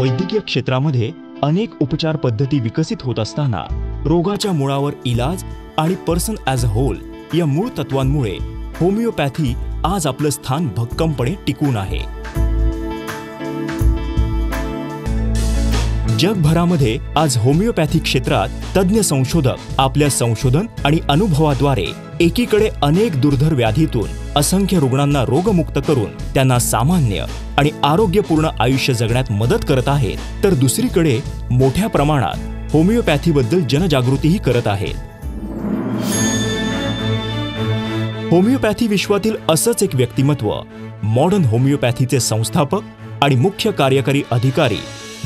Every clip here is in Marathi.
वैद्यकीय क्षेत्रामध्ये अनेक उपचार पद्धती विकसित होत असताना रोगाच्या मुळावर इलाज आणि पर्सन ॲज अ होल या मूळ तत्वांमुळे होमिओपॅथी आज आपलं स्थान भक्कमपणे टिकून आहे. जगभरामध्ये आज होमिओपॅथी क्षेत्रात तज्ञ संशोधक आपल्या संशोधन आणि अनुभवाद्वारे एकीकडे अनेक दुर्धर व्याधीतून असंख्य रुग्णांना रोगमुक्त करून त्यांना सामान्य आणि आरोग्यपूर्ण आयुष्य जगण्यात मदत करत आहेत, तर दुसरीकडे मोठ्या प्रमाणात होमिओपॅथीबद्दल जनजागृतीही करत आहेत. होमिओपॅथी विश्वातील असंच एक व्यक्तिमत्व मॉडर्न होमिओपॅथीचे संस्थापक आणि मुख्य कार्यकारी अधिकारी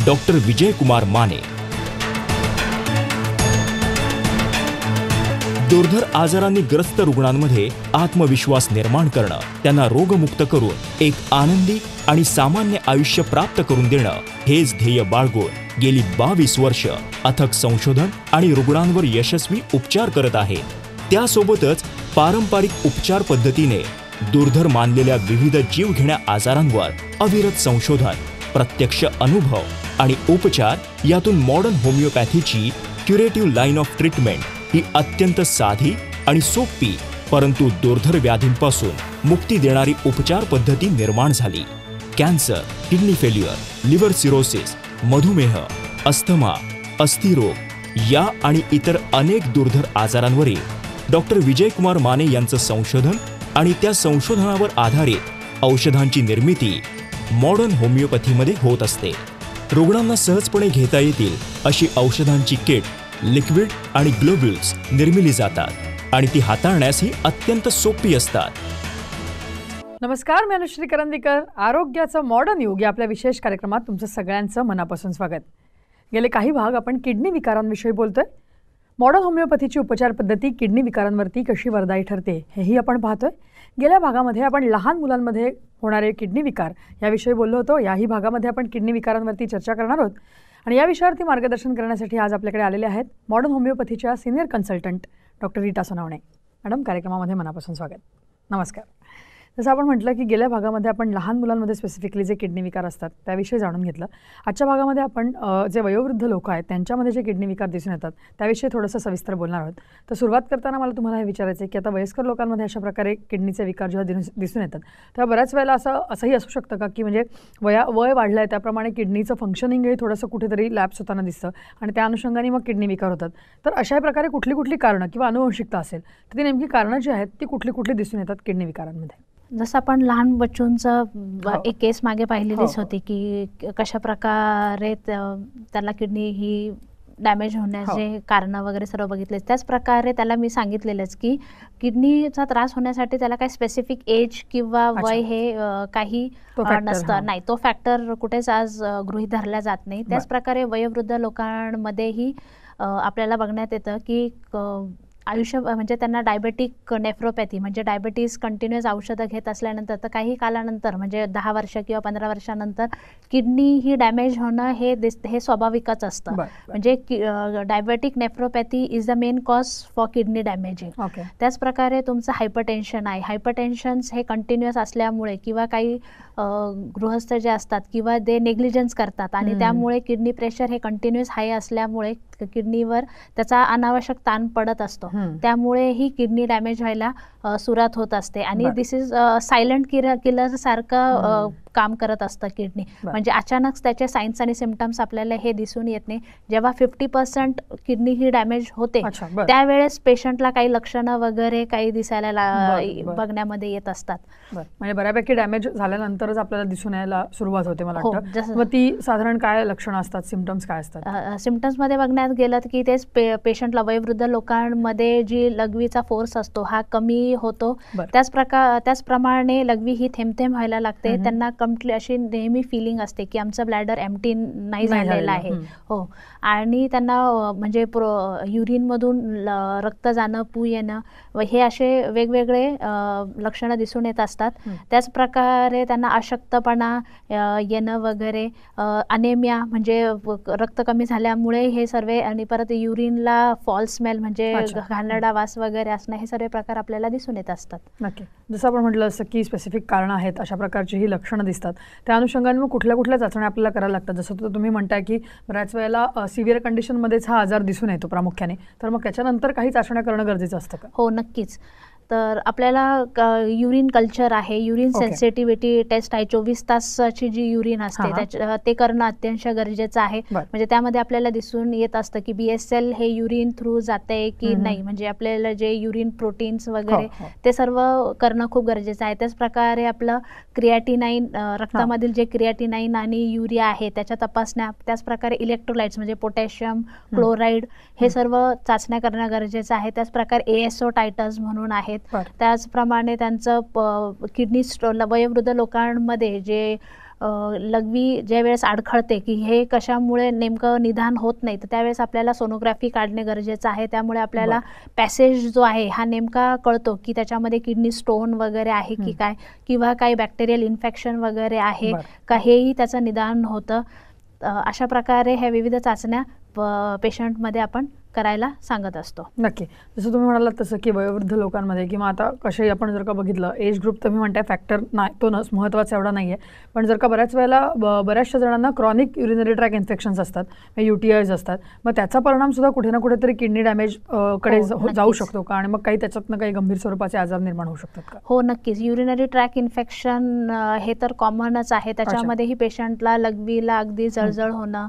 डॉक्टर विजय कुमार माने. दुर्धर आजारांनी ग्रस्त रुग्णांमध्ये आत्मविश्वास निर्माण करणं, त्यांना रोगमुक्त करून एक आनंदी आणि सामान्य आयुष्य प्राप्त करून देणं हेच ध्येय बाळगून गेली 22 वर्ष अथक संशोधन आणि रुग्णांवर यशस्वी उपचार करत आहेत. त्यासोबतच पारंपरिक उपचार पद्धतीने दुर्धर मानलेल्या विविध जीवघेण्या आजारांवर अविरत संशोधन, प्रत्यक्ष अनुभव आणि उपचार यातून मॉडर्न होमिओपॅथीची क्युरेटिव्ह लाईन ऑफ ट्रीटमेंट ही अत्यंत साधी आणि सोपी परंतु दुर्धर व्याधींपासून मुक्ती देणारी उपचार पद्धती निर्माण झाली. Cancer, kidney failure, liver cirrhosis, मधुमेह, अस्थमा, अस्थिरोग या आणि इतर अनेक दुर्धर आजारांवरील डॉक्टर विजय कुमार माने यांचं संशोधन आणि त्या संशोधनावर आधारित औषधांची निर्मिती मॉडर्न होमिओपॅथीमध्ये होत असते. रुग्णांना सहजपणे घेता येतील अशी औषधांची किट, लिक्विड आणि ग्लोब्युल्स निर्मिली जातात आणि ती हाताळण्यासही अत्यंत सोपी असतात. नमस्कार, मी अनुश्री करंदीकर. आरोग्याचं मॉडर्न युग या आपल्या विशेष कार्यक्रमात तुमचं सगळ्यांचं मनापासून स्वागत. गेले काही भाग आपण किडनी विकारांविषयी बोलतोय. मॉडर्न होमिओपॅथीची उपचार पद्धती किडनी विकारांवरती कशी वरदायी ठरते हेही आपण पाहतोय. गेल्या भागामध्ये आपण लहान मुलांमध्ये होणारे किडनी विकार याविषयी बोललो होतो. याही भागामध्ये आपण किडनी विकारांवरती चर्चा करणार आहोत आणि या विषयावरती मार्गदर्शन करण्यासाठी आज आपल्याकडे आलेले आहेत मॉडर्न होमिओपॅथीच्या senior consultant doctor Rita Sonawane. Madam, कार्यक्रमामध्ये मनापासून स्वागत. नमस्कार. जसं आपण म्हटलं की गेल्या भागामध्ये आपण लहान मुलांमध्ये स्पेसिफिकली जे किडनी विकार असतात त्याविषयी जाणून घेतलं. आजच्या भागामध्ये आपण जे वयोवृद्ध लोक आहेत त्यांच्यामध्ये जे किडनी विकार दिसून येतात त्याविषयी थोडंसं सविस्तर बोलणार आहोत. तर सुरुवात करताना मला तुम्हाला हे विचारायचं आहे की आता वयस्कर लोकांमध्ये अशा प्रकारे किडनीचे विकार जेव्हा दिसून येतात तेव्हा बऱ्याच वेळेला असंही असू शकतं का की म्हणजे वय वाढलं आहे त्याप्रमाणे किडनीचं फंक्शनिंगही थोडंसं कुठेतरी लॅप्स होताना दिसतं आणि त्या अनुषंगाने मग किडनी विकार होतात. तर अशा प्रकारे कुठली कारणं किंवा अनुवंशिकता असेल तर ती नेमकी कारणं जी आहेत ती कुठली दिसून येतात किडनी विकारांमध्ये? जसं आपण लहान बच्चूंचं एक केस मागे पाहिलेलीच होती की कशा प्रकारे त्याला किडनी ही डॅमेज होण्याचे कारण वगैरे सर्व बघितले. त्याच प्रकारे त्याला मी सांगितलेलंच की किडनीचा त्रास होण्यासाठी त्याला काही स्पेसिफिक एज किंवा वय हे काही नसतं. नाही, तो फॅक्टर कुठेच आज गृहीत धरला जात नाही. त्याच प्रकारे वयोवृद्ध लोकांमध्येही आपल्याला बघण्यात येतं की आयुष्य म्हणजे त्यांना डायबेटिक नेफ्रोपॅथी म्हणजे डायबिटीज कंटिन्युअस औषधं घेत असल्यानंतर तर काही कालानंतर म्हणजे 10 वर्ष किंवा 15 वर्षानंतर किडनी ही डॅमेज होणं हे स्वाभाविकच असतं. म्हणजे diabetic nephropathy is the main cause for kidney damaging. त्याच प्रकारे तुमचं हायपरटेन्शन आहे. हायपरटेन्शन्स हे कंटिन्युअस असल्यामुळे किंवा काही गृहस्थ जे असतात किंवा ते नेग्लिजन्स करतात आणि त्यामुळे किडनी प्रेशर हे कंटिन्युअस हाय असल्यामुळे किडनीवर त्याचा अनावश्यक ताण पडत असतो. त्यामुळे ही किडनी डॅमेज व्हायला सुरुवात होत असते आणि दिस इज सायलेंट किलर सारखं काम करत असतं किडनी. म्हणजे अचानक त्याचे सायन्स आणि सिम्पटम्स आपल्याला हे दिसून येत नाही. जेव्हा 50% किडनी ही डॅमेज होते त्यावेळेस पेशंटला काही लक्षणं वगैरे काही दिसायला बघण्यामध्ये येत असतात. म्हणजे बऱ्यापैकी डॅमेज झाल्यानंतरच आपल्याला दिसून यायला सुरुवात होते मला वाटतं. मग ती साधारण काय लक्षणं असतात, सिम्पटम्स काय असतात? सिम्पटम्स मध्ये बघण्यात गेलं की तेच पेशंटला वयोवृद्ध लोकांमध्ये जी लघवीचा फोर्स असतो हा कमी होतो. त्याचप्रमाणे लघवी ही थेंब व्हायला लागते. त्यांना अशी नेहमी फिलिंग असते की आमचं ब्लॅडर एम्प्टी नाही झालेलं आहे. हो, आणि त्यांना म्हणजे युरिनमधून रक्त जाणं, पू येणं हे असे वेगवेगळे लक्षणं दिसून येत असतात. त्याच प्रकारे त्यांना अशक्तपणा येणं वगैरे, अनेमिया म्हणजे रक्त कमी झाल्यामुळे हे सर्व प्रकारे आणि परत युरिनला फॉल्स स्मेल म्हणजे अच्छा. घाणेरडा वास वगैरे असणं, हे सर्व प्रकार आपल्याला दिसून येत असतात. नक्की. जसं आपण म्हटलं असं की स्पेसिफिक कारणं आहेत, अशा प्रकारची ही लक्षणं दिसतात. त्या अनुषंगाने मग कुठल्या कुठल्या चाचण्या आपल्याला करायला लागतात? जसं तुम्ही म्हणताय की बऱ्याच वेळेला सिव्हिअर कंडिशनमध्येच हा आजार दिसून येतो प्रामुख्याने, तर मग त्याच्यानंतर काही चाचण्या करणं गरजेचं असतं का? हो, नक्कीच. तर आपल्याला युरिन कल्चर आहे, युरिन ओके. सेन्सिटिव्हिटी टेस्ट आहे, 24 तासाची जी युरिन असते हां. ते करणं अत्यंत गरजेचं आहे. बरं. म्हणजे त्यामध्ये आपल्याला दिसून येत असतं की BSL हे युरिन थ्रू जाते की नाही, म्हणजे आपल्याला जे युरिन प्रोटीन्स वगैरे हो. ते सर्व करणं खूप गरजेचं आहे. त्याच प्रकारे आपलं क्रिएटिनाइन, रक्तामधील जे क्रिएटिनाइन आणि युरिया आहे त्याच्या तपासण्या, त्याच प्रकारे इलेक्ट्रोलाइट्स म्हणजे पोटॅशियम, क्लोराईड हे सर्व चाचण्या करणं गरजेचं आहे. त्याच प्रकारे ASO टायटर्स म्हणून आहेत. बरं. त्याचप्रमाणे त्यांचं किडनी स्टोन, वयोवृद्ध लोकांमध्ये जे लघवी ज्या वेळेस अडखळते की हे कशामुळे नेमकं निदान होत नाही, तर त्यावेळेस आपल्याला सोनोग्राफी काढणे गरजेचं आहे. त्यामुळे आपल्याला पॅसेज जो आहे हा नेमका कळतो की त्याच्यामध्ये किडनी स्टोन वगैरे आहे की काय, किंवा काही बॅक्टेरियल इन्फेक्शन वगैरे आहे का, हेही त्याचं निदान होतं. अशा प्रकारे ह्या विविध चाचण्या पेशंटमध्ये आपण करायला सांगत असतो. नक्की. जसं तुम्ही म्हणालात तसं की वयोवृद्ध लोकांमध्ये किंवा आता कशाही आपण जर का बघितलं, एज ग्रुप तुम्ही म्हणताय फॅक्टर नाही, तो महत्त्वाचा एवढा नाही आहे. पण जर का बऱ्याच वेळेला बऱ्याचशा जणांना क्रॉनिक युरिनरी ट्रॅक इन्फेक्शन्स असतात, UTIs असतात, मग त्याचा परिणाम सुद्धा कुठे ना कुठेतरी किडनी डॅमेज कडे जाऊ शकतो का, आणि मग काही त्याच्यातनं काही गंभीर स्वरूपाचे आजार निर्माण होऊ शकतात का? हो, नक्कीच. युरिनरी ट्रॅक इन्फेक्शन हे तर कॉमनच आहे. त्याच्यामध्येही पेशंटला लघवीला अगदी जळजळ होणं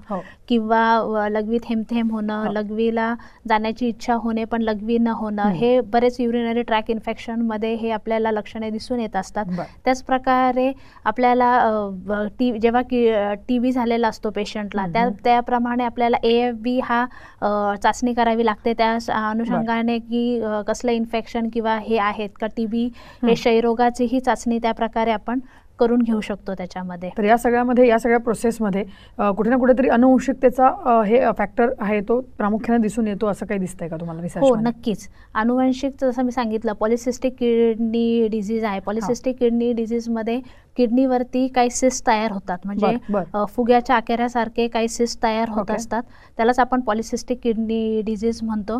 किंवा लघवीत थेंब होणं, लघवीला जाण्याची इच्छा होणे पण लघवी न होणं, हे बरेच युरिनरी ट्रॅक इन्फेक्शनमध्ये हे आपल्याला लक्षणे दिसून येत असतात. त्याच प्रकारे आपल्याला जेव्हा TB झालेला असतो पेशंटला, त्याप्रमाणे आपल्याला AFB हा चाचणी करावी लागते. त्या अनुषंगाने की कसलं इन्फेक्शन किंवा हे आहेत का, TB हे क्षयरोगाची ही चाचणी त्या प्रकारे आपण करून घेऊ शकतो त्याच्यामध्ये. तर या सगळ्या प्रोसेसमध्ये कुठे ना कुठेतरी अनुवंशिकतेचा हे फॅक्टर आहे, तो प्रामुख्याने दिसून येतो, असं काही दिसतंय का तुम्हाला रिसर्च? हो, नक्कीच. अनुवंशिक जसं मी सांगितलं, पॉलिसिस्टिक किडनी डिझीज आहे. पॉलिसिस्टिक किडनी डिझीजमध्ये किडनीवरती काही सिस्ट तयार होतात, म्हणजे फुग्याच्या आकारासारखे काही सिस्ट तयार होत असतात. त्यालाच आपण पॉलिसिस्टिक किडनी डिझीज म्हणतो.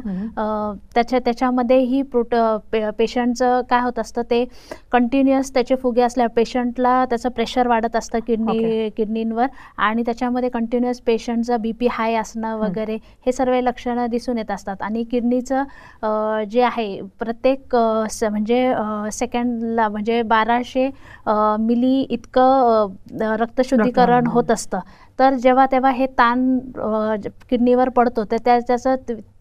त्याच्यामध्ये ही पेशंटचं काय होत असतं, ते कंटिन्युअस त्याचे फुगे असल्या पेशंटला त्याचं प्रेशर वाढत असतं किडनींवर, आणि त्याच्यामध्ये कंटिन्युअस पेशंटचं BP हाय असणं वगैरे हे सर्व लक्षणं दिसून येत असतात. आणि किडनीचं जे आहे प्रत्येक म्हणजे सेकंडला म्हणजे 1200 मिली इतकं रक्तशुद्धीकरण होत असतं. तर जेव्हा तेव्हा हे ताण किडनीवर पडतो, तर त्याचं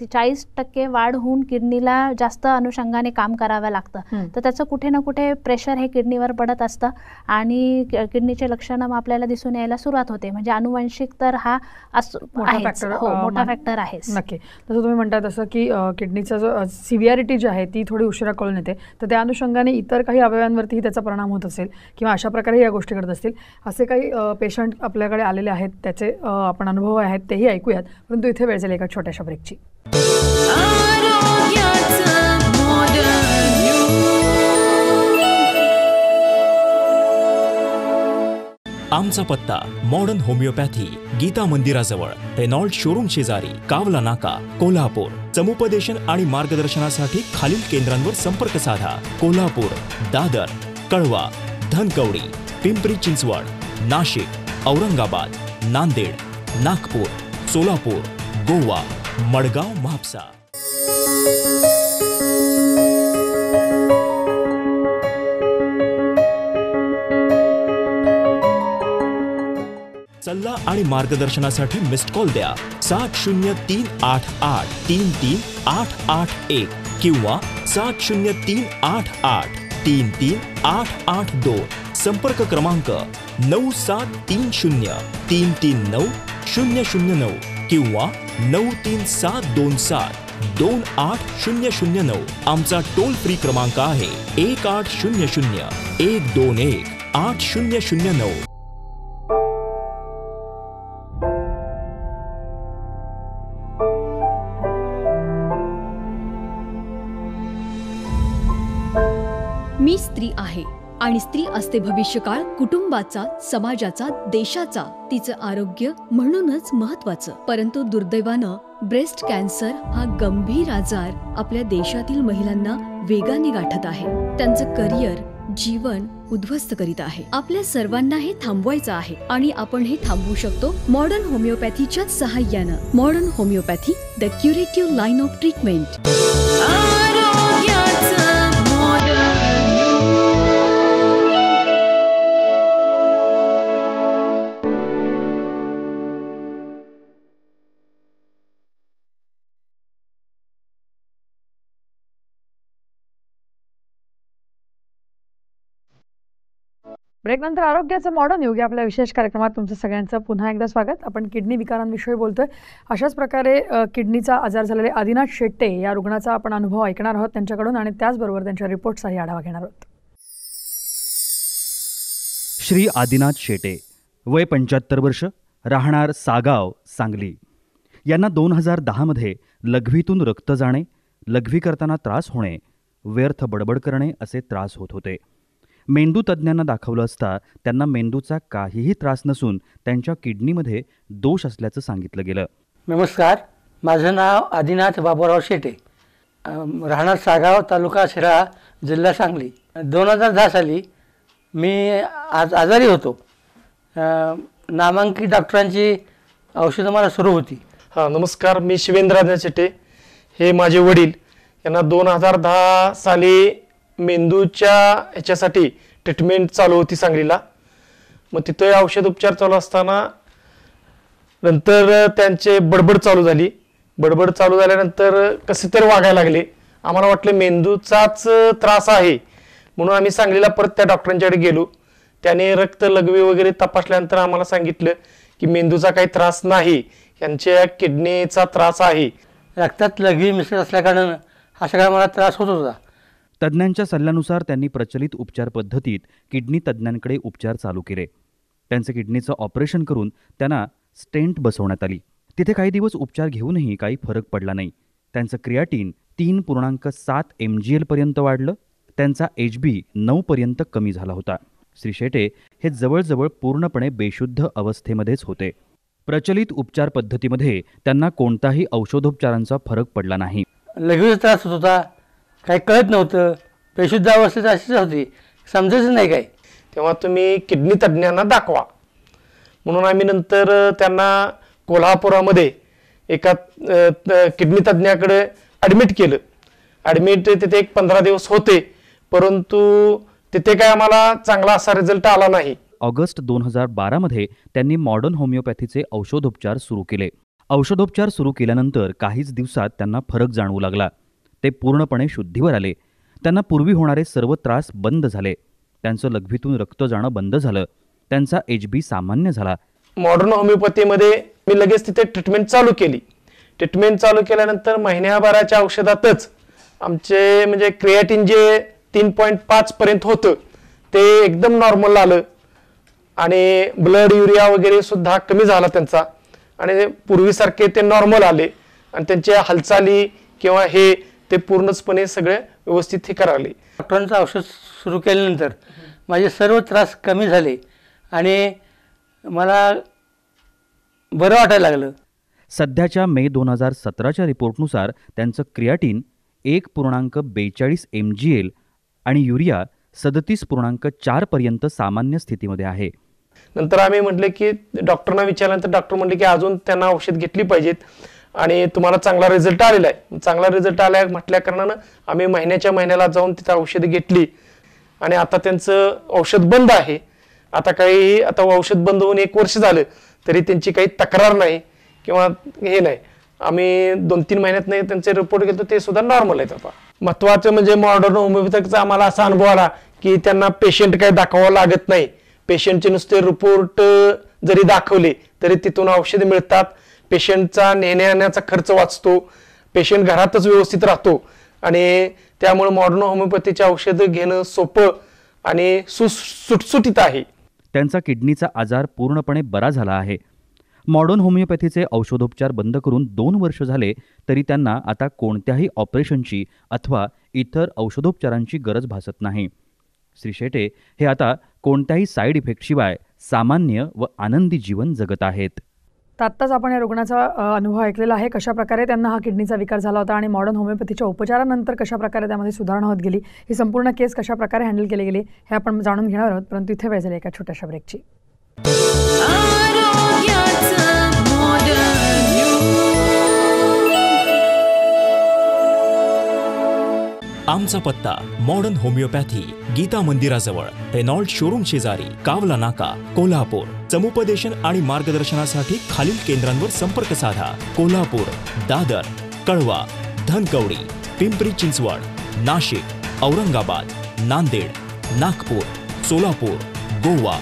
40% वाढ होऊन किडनीला जास्त अनुषंगाने काम करावं लागतं. तर त्याचं कुठे ना कुठे प्रेशर हे किडनीवर पडत असतं आणि किडनीचे लक्षणं आपल्याला दिसून यायला सुरुवात होते. म्हणजे अनुवंशिक तर हा मोठा फॅक्टर आहे. नक्की. जसं तुम्ही म्हणता तसं की किडनीचं जो सिव्हिअरिटी जी आहे ती थोडी उशिरा कळून येते, तर त्या अनुषंगाने इतर काही अवयवांवरतीही त्याचा परिणाम होत असेल किंवा अशा प्रकारे या गोष्टी करत असतील, असे काही पेशंट आपल्याकडे आलेले आहेत, त्याचे आपण अनुभव आहेत तेही ऐकूयात. परंतु इथे वेळ झाली एका छोट्याशा ब्रेकची. आमचा पत्ता मॉडर्न होमिओपॅथी, गीता मंदिराजवळ, रेनॉल्ड शोरूम शेजारी, कावला नाका, कोल्हापूर. समुपदेशन आणि मार्गदर्शनासाठी खालील केंद्रांवर संपर्क साधा: कोल्हापूर, दादर, कळवा, धनकवडी, पिंपरी चिंचवड, नाशिक, औरंगाबाद, नांदेड, नागपूर, सोलापूर, गोवा, मडगाव, म्हापसा. सल्ला आणि मार्गदर्शनासाठी मिस्ड कॉल द्या 7038833881 किंवा 7038833882. संपर्क क्रमांक 9730339009 किंवा 9372728009. आमचा टोल फ्री क्रमांक आहे 1800-121-8009. मी स्त्री आहे आणि स्त्री असते भविष्यकाळ कुटुंबाचा, समाजाचा, देशाचा. तिचं आरोग्य म्हणूनच महत्वाचं. परंतु दुर्दैवानं ब्रेस्ट कॅन्सर हा गंभीर आजार आपल्या देशातील महिलांना वेगाने गाठत आहे. त्यांचं करिअर, जीवन उद्ध्वस्त करीत आहे. आपल्या सर्वांना हे थांबवायचं आहे आणि आपण हे थांबवू शकतो मॉडर्न होमिओपॅथीच्या सहाय्यानं. Modern homeopathy, the curative line of treatment. ब्रेकनंतर आरोग्याचं मॉडर्न युग या आपल्या विशेष कार्यक्रमात तुमचं सगळ्यांचं पुन्हा एकदा स्वागत. आपण किडनी विकारांविषयी बोलतोय. अशाच प्रकारे किडनीचा आजार झालेले आदिनाथ शेट्टे या रुग्णाचा आपण अनुभव ऐकणार आहोत त्यांच्याकडून आणि त्याचबरोबर त्यांच्या रिपोर्टचाही आढावा घेणार आहोत. श्री आदिनाथ शेटे, वय 75 वर्ष, राहणार सागाव, सांगली. यांना 2010मध्ये लघवीतून रक्त जाणे, लघवी करताना त्रास होणे, व्यर्थ बडबड करणे असे त्रास होत होते. मेंदू तज्ज्ञांना दाखवलं असता त्यांना मेंदूचा काहीही त्रास नसून त्यांच्या किडनीमध्ये दोष असल्याचं सांगितलं गेलं. नमस्कार, माझं नाव आदिनाथ बाबूराव शेटे, राहणार सागाव, तालुका शिराळा, जिल्हा सांगली. 2010 साली मी आजारी होतो. नामांकित डॉक्टरांची औषधं मला सुरू होती. नमस्कार, मी शिवेंद्र आदिनाथ शेटे. हे माझे वडील. यांना 2010 साली मेंदूच्या ह्याच्यासाठी ट्रीटमेंट चालू होती सांगलीला. मग तिथं औषध उपचार चालू असताना नंतर त्यांचे बडबड चालू झाली. बडबड चालू झाल्यानंतर कसे तरी वागायला लागले. आम्हाला वाटलं मेंदूचाच त्रास आहे म्हणून आम्ही सांगलीला परत त्या डॉक्टरांच्याकडे गेलो. त्याने रक्त, लघवी वगैरे तपासल्यानंतर आम्हाला सांगितलं की मेंदूचा काही त्रास नाही, यांच्या किडनीचा त्रास आहे. रक्तात लघवी मिसळत असल्याकारणानं हा सगळा मला त्रास होत होता. तज्ज्ञांच्या सल्ल्यानुसार त्यांनी प्रचलित उपचार पद्धतीत किडनी तज्ज्ञांकडे उपचार चालू केले. त्यांचे किडनीचं ऑपरेशन करून त्यांना स्टेंट बसवण्यात आली. तिथे काही दिवस उपचार घेऊनही काही फरक पडला नाही. त्यांचं क्रियाटीन 3.7 mgl पर्यंत वाढलं. त्यांचा HB 9 पर्यंत कमी झाला होता. श्री शेटे हे जवळजवळ पूर्णपणे बेशुद्ध अवस्थेमध्येच होते. प्रचलित उपचार पद्धतीमध्ये त्यांना कोणताही औषधोपचारांचा फरक पडला नाही. लघवीचा त्रास होत होता, काही कळत नव्हतं. बेशुद्ध अवस्थेत अशीच होती, समजायचं नाही काय. तेव्हा तुम्ही किडनी तज्ज्ञांना दाखवा म्हणून आम्ही नंतर त्यांना कोल्हापुरामध्ये एका किडनी तज्ज्ञाकडे ॲडमिट केलं. ॲडमिट तिथे एक 15 दिवस होते, परंतु तिथे काय आम्हाला चांगला असा रिझल्ट आला नाही. ऑगस्ट 2012मध्ये त्यांनी मॉडर्न होमिओपॅथीचे औषधोपचार सुरू केले. औषधोपचार सुरू केल्यानंतर काहीच दिवसात त्यांना फरक जाणवू लागला. ते पूर्णपणे शुद्धीवर आले. त्यांना पूर्वी होणारे सर्व त्रास बंद झाले. त्यांचं लघवीतून रक्त जाणं बंद झालं. त्यांचा HB सामान्य झाला. मॉडर्न होमिओपॅथीमध्ये मी लगेच तिथे ट्रीटमेंट चालू केली. ट्रीटमेंट चालू केल्यानंतर महिन्याभराच्या औषधातच आमचे म्हणजे क्रिएटिन जे 3.5 पर्यंत होतं ते एकदम नॉर्मल आलं आणि ब्लड युरिया वगैरे सुद्धा कमी झाला त्यांचा आणि पूर्वीसारखे ते नॉर्मल आले आणि त्यांच्या हालचाली किंवा हे ते पूर्णपणे सगळे व्यवस्थित हे करायला. डॉक्टरांचं औषध सुरू केल्यानंतर माझे सर्व त्रास कमी झाले आणि मला बरं वाटायला लागलं. सध्याच्या मे 2017च्या रिपोर्टनुसार त्यांचं क्रियाटीन 1.42 mgl आणि युरिया 37.4 पर्यंत सामान्य स्थितीमध्ये आहे. नंतर आम्ही म्हटले की डॉक्टरना विचारल्यानंतर डॉक्टर म्हटले की अजून त्यांना औषध घेतली पाहिजेत आणि तुम्हाला चांगला रिझल्ट आलेला आहे. चांगला रिझल्ट आला म्हटल्या कारणानं आम्ही महिन्याला जाऊन तिथं औषधं घेतली आणि आता त्यांचं औषध बंद आहे. आता औषध बंद होऊन 1 वर्ष झालं तरी त्यांची काही तक्रार नाही किंवा हे नाही. आम्ही 2-3 महिन्यात नाही त्यांचे रिपोर्ट घेतो ते सुद्धा नॉर्मल आहेत. आता महत्त्वाचं म्हणजे मॉडर्न होमिओपॅथीचा आम्हाला असा अनुभव आला की त्यांना पेशंट काही दाखवावं लागत नाही. पेशंटचे नुसते रिपोर्ट जरी दाखवले तरी तिथून औषध मिळतात. पेशंटचा नेण्याचा खर्च वाचतो. पेशंट घरातच व्यवस्थित राहतो आणि त्यामुळे मॉडर्न होमिओपॅथीचे औषध घेणं सोपं आणि सुटसुटीत आहे. त्यांचा किडनीचा आजार पूर्णपणे बरा झाला आहे. मॉडर्न होमिओपॅथीचे औषधोपचार बंद करून 2 वर्ष झाले तरी त्यांना आता कोणत्याही ऑपरेशनची अथवा इतर औषधोपचारांची गरज भासत नाही. श्री शेटे हे आता कोणत्याही साईड इफेक्टशिवाय सामान्य व आनंदी जीवन जगत आहेत. तर आत्ताच आपण या रुग्णाचा अनुभव ऐकलेला आहे, कशा प्रकारे त्यांना हा किडनीचा विकार झाला होता आणि मॉडर्न होमिओपॅथीच्या उपचारानंतर कशा प्रकारे त्यामध्ये सुधारणा होत गेली, ही संपूर्ण केस कशा प्रकारे हँडल केली गेली हे आपण जाणून घेणार आहोत. परंतु इथे वेळ झाली एका छोट्याशा ब्रेकची. आमचा पत्ता मॉडर्न होमिओपॅथी, गीता मंदिराजवळ, रेनॉल्ड शोरूम शेजारी, कावला नाका, कोल्हापूर. समुपदेशन आणि मार्गदर्शनासाठी खालील केंद्रांवर संपर्क साधा. कोल्हापूर, दादर, कळवा, धनकवडी, पिंपरी चिंचवड, नाशिक, औरंगाबाद, नांदेड, नागपूर, सोलापूर, गोवा,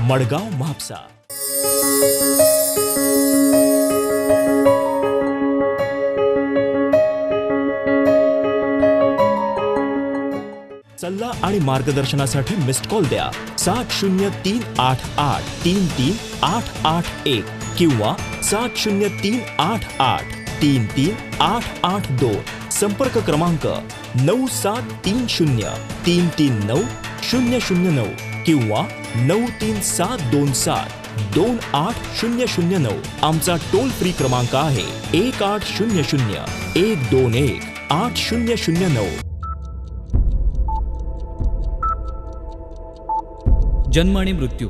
मडगाव, म्हापसा. सल्ला आणि मार्गदर्शनासाठी मिस्ड कॉल द्या 7038833881 किंवा 7038833882. संपर्क क्रमांक 9730339009 किंवा 937272800. आमचा टोल फ्री क्रमांक आहे 1800-121-8009. जन्म आणि मृत्यू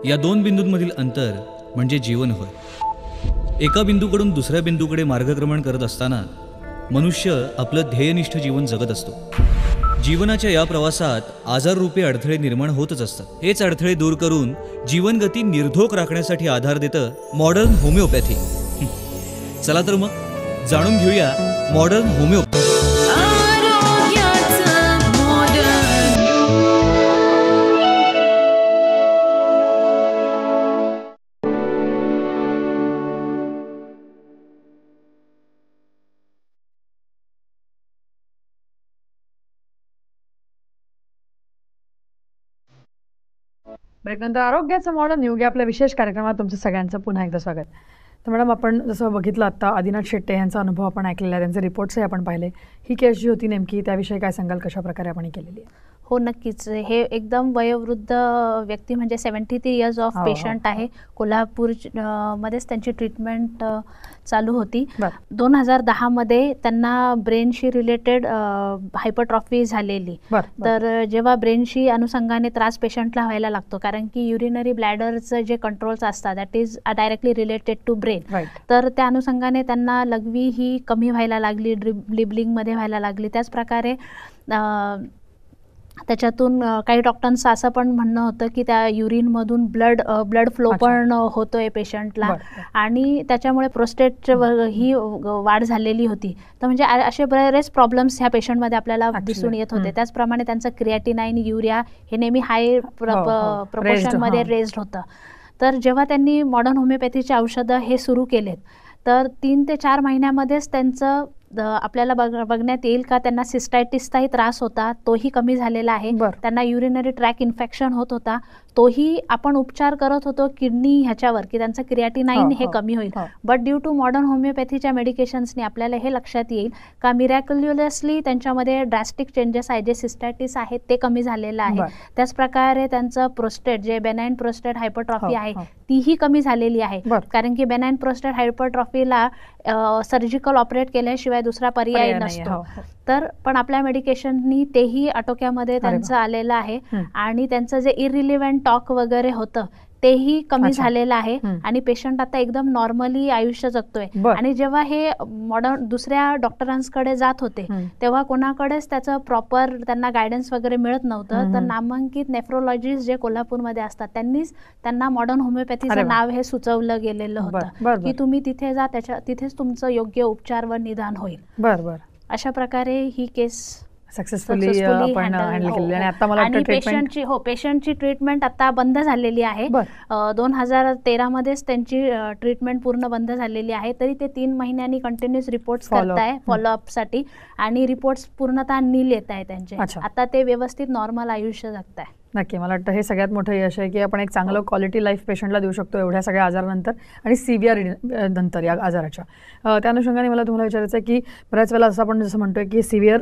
या दोन बिंदूंमधील अंतर म्हणजे जीवन होय. एका बिंदूकडून दुसऱ्या बिंदूकडे मार्गक्रमण करत असताना मनुष्य आपलं ध्येयनिष्ठ जीवन जगत असतो. जीवनाच्या या प्रवासात आजाररूपी अडथळे निर्माण होतच असतात. हेच अडथळे दूर करून जीवनगती निर्धोक राखण्यासाठी आधार देतं मॉडर्न होमिओपॅथी. चला तर मग जाणून घेऊया मॉडर्न होमिओपॅथी. ब्रेकनंतर आरोग्याचं मॉडर्न युग या आपल्या विशेष कार्यक्रमात तुमचं सगळ्यांचं पुन्हा एकदा स्वागत. तर मॅडम, आपण जसं बघितलं आत्ता आदिनाथ शेट्टे यांचा अनुभव आपण ऐकलेला आहे, त्यांचे रिपोर्ट्सही आपण पाहिले. ही केस जी होती नेमकी त्याविषयी काय सांगाल, कशा प्रकारे आपण केलेली आहे? हो, नक्कीच. हे एकदम वयोवृद्ध व्यक्ती म्हणजे 73 इयर्स ऑफ पेशंट आहे. कोल्हापूर मध्येच त्यांची ट्रीटमेंट चालू होती. 2010 मध्ये त्यांना ब्रेनशी रिलेटेड हायपरट्रॉफी झालेली. तर जेव्हा ब्रेनशी अनुषंगाने त्रास पेशंटला व्हायला लागतो, कारण की युरिनरी ब्लॅडरचं जे कंट्रोल्स असतात that is directly related to brain. तर त्या अनुषंगाने त्यांना लघवी ही कमी व्हायला लागली, ब्लिडिंगमध्ये व्हायला लागली. त्याचप्रकारे त्याच्यातून काही डॉक्टरांचं असं पण म्हणणं होतं की त्या युरिनमधून ब्लड फ्लो पण होतोय पेशंटला, आणि त्याच्यामुळे प्रोस्टेटची ही वाढ झालेली होती. तर म्हणजे असे बरेच प्रॉब्लेम्स ह्या पेशंटमध्ये आपल्याला दिसून येत होते. त्याचप्रमाणे त्यांचं क्रिएटिनाइन, युरिया हे नेहमी हाय प्रपोर्शनमध्ये रेज्ड होतं. तर जेव्हा त्यांनी मॉडर्न होमिओपॅथीची औषधं हे सुरू केलेत, तर 3 ते 4 महिन्यामध्येच त्यांचं आपल्याला बघण्यात येईल का त्यांना सिस्टायटिसचाही त्रास होता, तोही कमी झालेला आहे. त्यांना युरिनरी ट्रॅक इन्फेक्शन होत होता, तोही आपण उपचार करत होतो किडनी ह्याच्यावर की त्यांचं क्रिएटिनाइन हे कमी होईल. बट ड्यू टू मॉडर्न होमिओपॅथीच्या मेडिकेशन्सनी आपल्याला हे लक्षात येईल का मिरॅक्युलसली त्यांच्यामध्ये ड्रास्टिक चेंजेस आहे, जे सिस्टायटिस आहे ते कमी झालेलं आहे. त्याचप्रकारे त्यांचं प्रोस्टेट, जे बेनाइन प्रोस्टेट हायपरट्रॉफी आहे, तीही कमी झालेली आहे. कारण की बेनाइन प्रोस्टेट हायपरट्रॉफीला सर्जिकल ऑपरेट केल्याशिवाय दुसरा पर्याय नसतो. तर पण आपल्या मेडिकेशननी तेही आटोक्यामध्ये त्यांचं आलेलं आहे, आणि त्यांचं जे इरिलिव्हंट टॉक वगैरे होतं तेही कमी झालेलं आहे, आणि पेशंट आता एकदम नॉर्मली आयुष्य जगतोय. आणि जेव्हा हे मॉडर्न दुसऱ्या डॉक्टरांकडे जात होते तेव्हा कोणाकडेच त्याचं प्रॉपर त्यांना गायडन्स वगैरे मिळत नव्हतं. तर नामांकित नेफ्रोलॉजिस्ट जे कोल्हापूरमध्ये असतात त्यांनीच त्यांना मॉडर्न होमिओपॅथीचं नाव हे सुचवलं गेलेलं होतं की तुम्ही तिथे जा, तिथेच तुमचं योग्य उपचार व निदान होईल. अशा प्रकारे ही केस सक्सेसफुली आपण हँडल केलेली. आणि आता मला वाटतं पेशंटची ट्रीटमेंट आता बंद झालेली आहे. 2013 मध्येच त्यांची ट्रीटमेंट पूर्ण बंद झालेली आहे. तरी ते 3 महिन्यांनी कंटिन्युअस रिपोर्ट्स करताय फॉलोअपसाठी, आणि रिपोर्ट्स पूर्णतः नील येत आहे त्यांचे. आता ते व्यवस्थित नॉर्मल आयुष्य जगताय. नक्की. मला वाटतं हे सगळ्यात मोठं यश आहे की आपण एक चांगलं क्वालिटी लाईफ पेशंटला देऊ शकतो एवढ्या सगळ्या आजारानंतर आणि सिव्हिअर नंतर या आजाराच्या. त्या अनुषंगाने मला तुम्हाला विचारायचं आहे की बऱ्याच वेळेला असं आपण जसं म्हणतोय की सिव्हिअर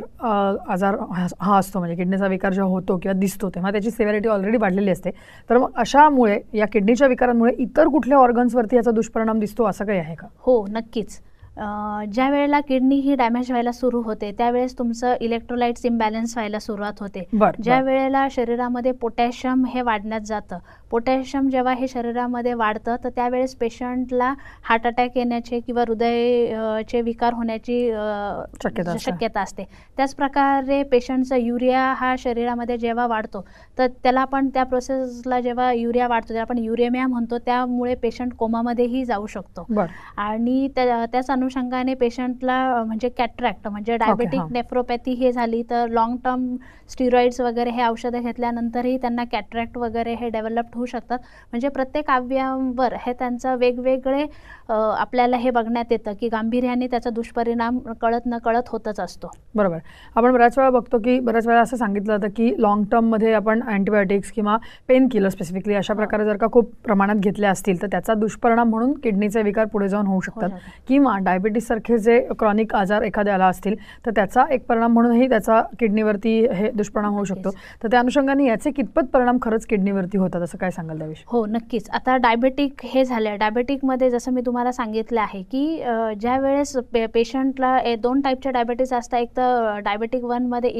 आजार हा असतो, म्हणजे किडनीचा विकार जेव्हा होतो किंवा दिसतो तेव्हा त्याची सिव्हिअरिटी ऑलरेडी वाढलेली असते. तर मग अशामुळे या किडनीच्या विकारांमुळे इतर कुठल्या ऑर्गन्सवरती याचा दुष्परिणाम दिसतो असं काही आहे का? हो, नक्कीच. ज्या वेळेला किडनी ही डॅमेज व्हायला सुरू होते त्यावेळेस तुमचं इलेक्ट्रोलाइट्स इम्बॅलन्स व्हायला सुरुवात होते. ज्या वेळेला शरीरामध्ये पोटॅशियम हे वाढण्यात जातं, पोटॅशियम जेव्हा हे शरीरामध्ये वाढतं तर त्यावेळेस पेशंटला हार्ट अटॅक येण्याचे किंवा हृदयाचे विकार होण्याची शक्यता असते. त्याचप्रकारे पेशंटचा युरिया हा शरीरामध्ये जेव्हा वाढतो तर त्याला पण त्या प्रोसेसला जेव्हा युरिया वाढतो त्याला आपण युरेमिया म्हणतो, त्यामुळे पेशंट कोमामध्येही जाऊ शकतो. आणि त्याच अनुषंगाने पेशंटला म्हणजे कॅट्रॅक्ट म्हणजे डायबेटिक नेफ्रोपॅथी हे झाली तर लॉंग टर्म स्टिरॉइड्स वगैरे हे औषधं घेतल्यानंतरही त्यांना कॅट्रॅक्ट वगैरे हे डेव्हलप होऊ शकतात. म्हणजे प्रत्येक अवयवावर हे त्यांचं वेगवेगळे आपल्याला हे बघण्यात येतं की गांभीर्याने त्याचा दुष्परिणाम कळत न कळत होतच असतो. बरोबर. आपण बऱ्याच वेळा बघतो की बऱ्याच वेळा असं सांगितलं जातं की लॉंग टर्ममध्ये आपण अँटीबायोटिक्स किंवा पेन किलर स्पेसिफिकली अशा प्रकारे जर का खूप प्रमाणात घेतले असतील तर त्याचा दुष्परिणाम म्हणून किडनीचे विकार पुढे जाऊन होऊ शकतात, किंवा डायबिटीस सारखे जे क्रॉनिक आजार एखाद्याला असतील तर त्याचा एक परिणाम म्हणूनही त्याचा किडनीवरती हे दुष्परिणाम होऊ शकतो. तर त्या अनुषंगाने याचे कितपत परिणाम खरंच किडनीवरती होतात असं काय सांगाल त्याविषयी? हो, नक्कीच. आता डायबेटिक हे झालं, डायबेटिकमध्ये जसं मी तुम्हाला सांगितलं आहे की ज्या वेळेस पेशंटला 2 टाईपचे डायबेटीस असतात. एक तर डायबेटिक 1मध्ये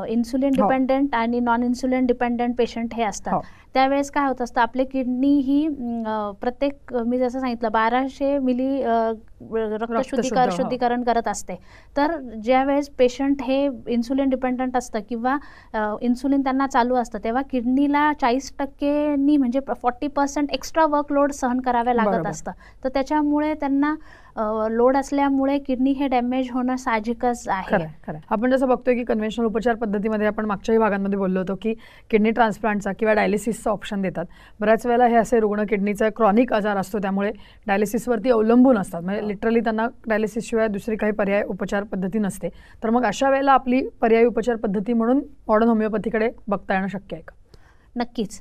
इन्सुलिन डिपेंडंट आणि नॉन इन्सुलिन डिपेंडंट पेशंट हे असतात. त्यावेळेस काय होत असतं, आपली किडनी ही प्रत्येक मी जसं सांगितलं 1200 मिली शुद्धीकरण करत असते. तर ज्यावेळेस पेशंट हे इन्सुलिन डिपेंडंट असतं किंवा इन्सुलिन त्यांना चालू असतं तेव्हा किडनीला 40% म्हणजे 40% एक्स्ट्रा वर्कलोड सहन करावे लागत असतं. तर त्याच्यामुळे त्यांना लोड असल्यामुळे किडनी हे डॅमेज होणं साहजिकच आहे. खरं. आपण जसं बघतोय की कन्व्हेन्शनल उपचार पद्धतीमध्ये आपण मागच्याही भागांमध्ये बोललो होतो की किडनी ट्रान्सप्लांटचा किंवा डायलिसिसचा ऑप्शन देतात. बऱ्याच वेळेला हे असे रुग्ण किडनीचा क्रॉनिक आजार असतो त्यामुळे डायलिसिसवरती अवलंबून असतात, म्हणजे लिटरली त्यांना डायलिसिसशिवाय दुसरी काही पर्याय उपचार पद्धती नसते. तर मग अशा वेळेला आपली पर्यायी उपचार पद्धती म्हणून मॉडर्न होमिओपॅथीकडे बघता येणं शक्य आहे का? नक्कीच.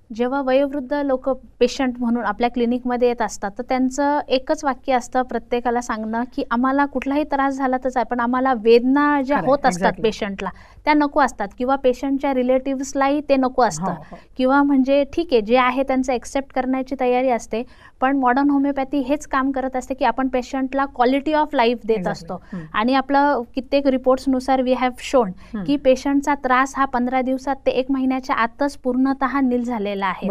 जेव्हा वयोवृद्ध लोक पेशंट म्हणून आपल्या क्लिनिकमध्ये येत असतात तर त्यांचं एकच वाक्य असतं प्रत्येकाला सांगणं की आम्हाला कुठलाही त्रास झाला तर पण आम्हाला वेदना ज्या होत असतात पेशंटला त्या नको असतात, किंवा पेशंटच्या रिलेटिव्सलाही ते नको असतं, किंवा म्हणजे ठीक आहे जे आहे त्यांचं एक्सेप्ट करण्याची तयारी असते. पण मॉडर्न होमिओपॅथी हेच काम करत असते की आपण पेशंटला क्वालिटी ऑफ लाईफ देत असतो. आणि आपलं कित्येक रिपोर्ट्सनुसार वी हॅव शोन की पेशंटचा त्रास हा 15 दिवसात ते 1 महिन्याच्या आतच पूर्णतः नील झालेला आहे.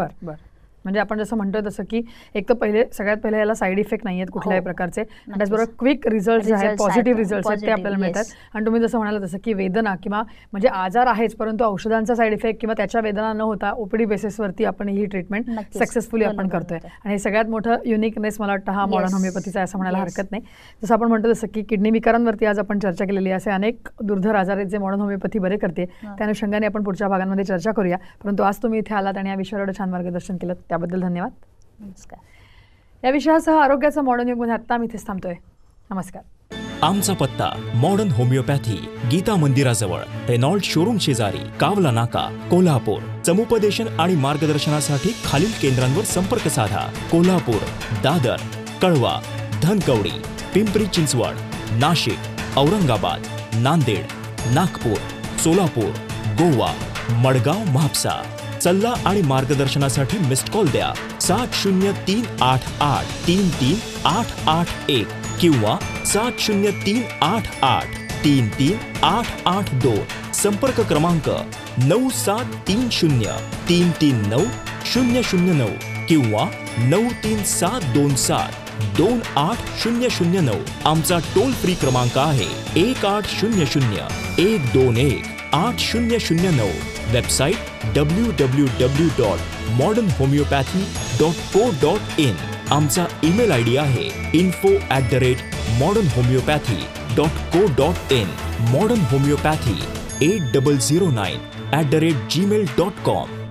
म्हणजे आपण जसं म्हणतोय तसं की एक तर सगळ्यात पहिले याला साईड इफेक्ट नाही आहेत कुठल्याही प्रकारचे, त्याचबरोबर क्विक रिझल्ट आहेत, पॉझिटिव्ह रिझल्ट आहेत ते आपल्याला मिळतात. आणि तुम्ही जसं म्हणाला तसं की वेदना किंवा म्हणजे आजार आहेच परंतु औषधांचा साईड इफेक्ट किंवा त्याच्या वेदना न होता ओपीडी बेसिसवरती आपण ही ट्रीटमेंट सक्सेसफुली आपण करतोय. आणि हे सगळ्यात मोठं युनिकनेस मला वाटतं हा मॉडर्न होमिओपॅथीचा असं म्हणायला हरकत नाही. जसं आपण म्हणतो तसं की किडनी विकारांवरती आज आपण चर्चा केलेली आहे. असे अनेक दुर्धर आजार आहेत जे मॉडर्न होमिओपॅथी बरे करते. त्या अनुषंगाने आपण पुढच्या भागांमध्ये चर्चा करूया. परंतु आज तुम्ही इथे आलात आणि या विषयावर छान मार्गदर्शन केलं त्याबद्दल धन्यवाद. नमस्कार. या विषयासह आरोग्याचा मॉडर्न युगमध्ये आत्ता मी इथेच थांबतोय. नमस्कार. आमचा पत्ता मॉडर्न होमिओपॅथी, गीता मंदिराजवळ, रेनॉल्ड शोरूम शेजारी, कावला नाका, कोल्हापूर. समुपदेशन आणि मार्गदर्शनासाठी खालील केंद्रांवर संपर्क साधा. कोल्हापूर, दादर, कळवा, धनकवडी, पिंपरी चिंचवड, नाशिक, औरंगाबाद, नांदेड, नागपूर, सोलापूर, गोवा, मडगाव, म्हापसा. सल्ला आणि मार्गदर्शनासाठी मिस्ड कॉल द्या 7038833881 किंवा 7038833882. संपर्क क्रमांक 9730339009 किंवा 9372728009. आमचा टोल फ्री क्रमांक आहे 1800-121-8009. Website www.modernhomeopathy.co.in. आमचा ईमेल आयडी आहे info@modernhomeopathy.co.in. modernhomeopathy 8009@gmail.com.